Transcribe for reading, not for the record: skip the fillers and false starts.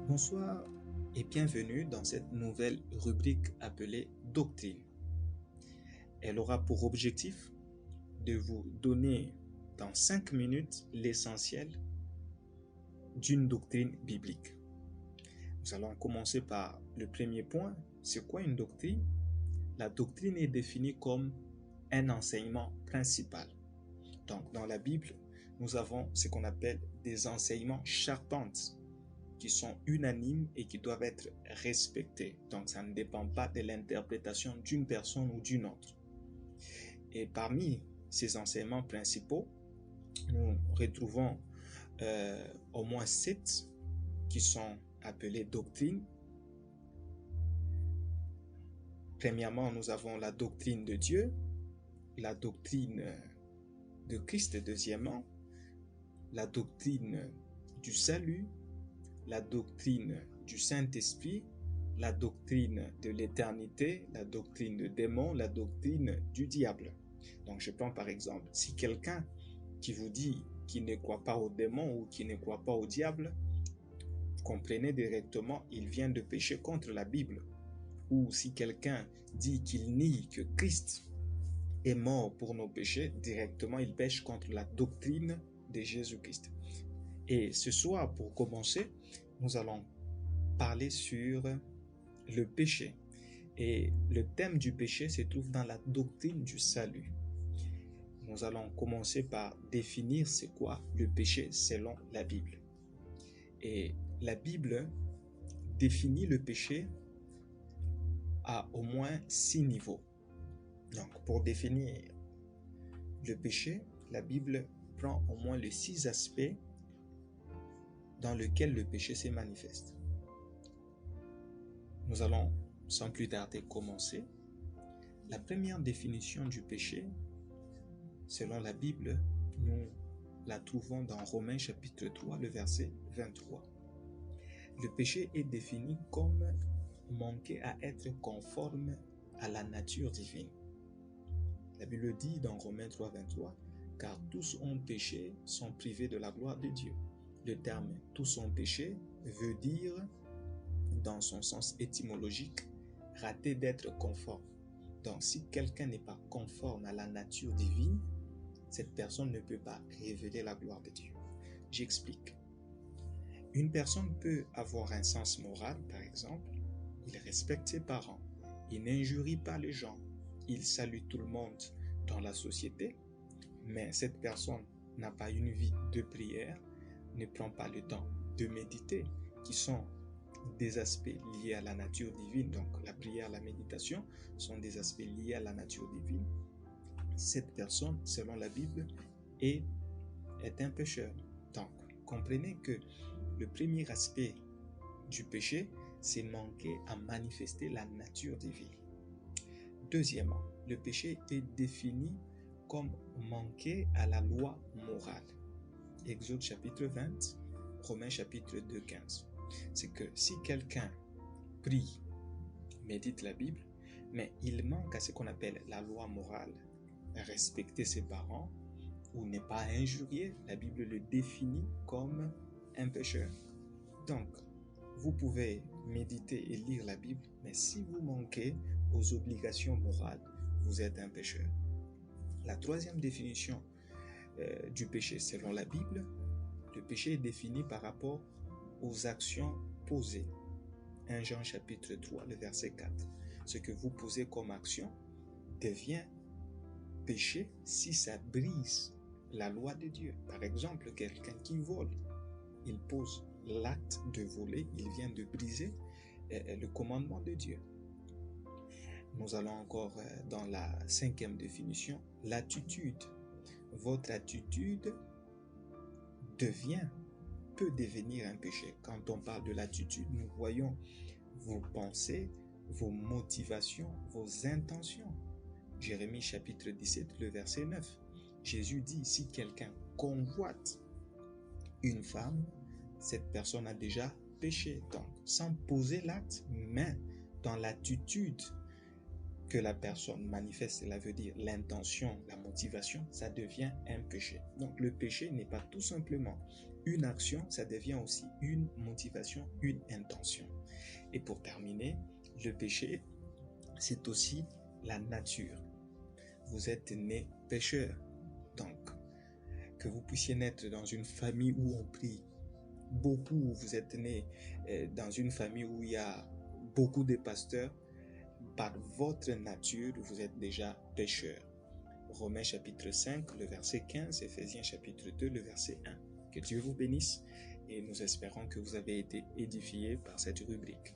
Bonsoir et bienvenue dans cette nouvelle rubrique appelée Doctrine. Elle aura pour objectif de vous donner dans 5 minutes l'essentiel d'une doctrine biblique. Nous allons commencer par le premier point. C'est quoi une doctrine? La doctrine est définie comme un enseignement principal. Donc dans la Bible, nous avons ce qu'on appelle des enseignements charpentes qui sont unanimes et qui doivent être respectés. Donc ça ne dépend pas de l'interprétation d'une personne ou d'une autre. Et parmi ces enseignements principaux, nous retrouvons au moins 7 qui sont appelés doctrines. Premièrement, nous avons la doctrine de Dieu, la doctrine de Christ. Deuxièmement, la doctrine du salut, la doctrine du Saint-Esprit, la doctrine de l'éternité, la doctrine de démon, la doctrine du diable. Donc je prends par exemple, si quelqu'un qui vous dit qu'il ne croit pas au démon ou qu'il ne croit pas au diable, comprenez directement, il vient de pécher contre la Bible. Ou si quelqu'un dit qu'il nie que Christ est mort pour nos péchés, directement il pêche contre la doctrine de Jésus-Christ. Et ce soir, pour commencer, nous allons parler sur le péché. Et le thème du péché se trouve dans la doctrine du salut. Nous allons commencer par définir c'est quoi le péché selon la Bible. Et la Bible définit le péché à au moins 6 niveaux. Donc, pour définir le péché, la Bible prend au moins les 6 aspects dans lesquels le péché se manifeste. Nous allons sans plus tarder commencer. La première définition du péché, selon la Bible, nous la trouvons dans Romains chapitre 3, le verset 23. Le péché est défini comme manquer à être conforme à la nature divine. La Bible dit dans Romains 3, 23, « Car tous ont péché, sont privés de la gloire de Dieu. » Le terme « tous ont péché » veut dire, dans son sens étymologique, rater d'être conforme. Donc, si quelqu'un n'est pas conforme à la nature divine, cette personne ne peut pas révéler la gloire de Dieu. J'explique. Une personne peut avoir un sens moral, par exemple. Il respecte ses parents. Il n'injurie pas les gens. Il salue tout le monde dans la société. Mais cette personne n'a pas une vie de prière, ne prend pas le temps de méditer, qui sont des aspects liés à la nature divine. Donc la prière, la méditation sont des aspects liés à la nature divine. Cette personne, selon la Bible, est un pécheur. Donc comprenez que le premier aspect du péché, c'est manquer à manifester la nature divine. Deuxièmement, le péché est défini comme manquer à la loi morale. Exode chapitre 20, Romains chapitre 2, 15. C'est que si quelqu'un prie, médite la Bible, mais il manque à ce qu'on appelle la loi morale, respecter ses parents ou ne pas injurier, la Bible le définit comme un pécheur. Donc, vous pouvez méditer et lire la Bible, mais si vous manquez aux obligations morales, vous êtes un pécheur. La troisième définition du péché selon la Bible, le péché est défini par rapport aux actions posées. 1 Jean chapitre 3, le verset 4. Ce que vous posez comme action devient péché si ça brise la loi de Dieu. Par exemple, quelqu'un qui vole, il pose l'acte de voler, il vient de briser le commandement de Dieu. Nous allons encore dans la cinquième définition, l'attitude. Votre attitude peut devenir un péché. Quand on parle de l'attitude, nous voyons vos pensées, vos motivations, vos intentions. Jérémie chapitre 17, le verset 9. Jésus dit, si quelqu'un convoite une femme, cette personne a déjà péché. Donc, sans poser l'acte, mais dans l'attitude que la personne manifeste, cela veut dire l'intention, la motivation, ça devient un péché. Donc le péché n'est pas tout simplement une action, ça devient aussi une motivation, une intention. Et pour terminer, le péché, c'est aussi la nature. Vous êtes né pécheur. Donc, que vous puissiez naître dans une famille où on prie beaucoup, vous êtes né dans une famille où il y a beaucoup de pasteurs, par votre nature, vous êtes déjà pécheur. Romains chapitre 5, le verset 15, Éphésiens chapitre 2, le verset 1. Que Dieu vous bénisse et nous espérons que vous avez été édifiés par cette rubrique.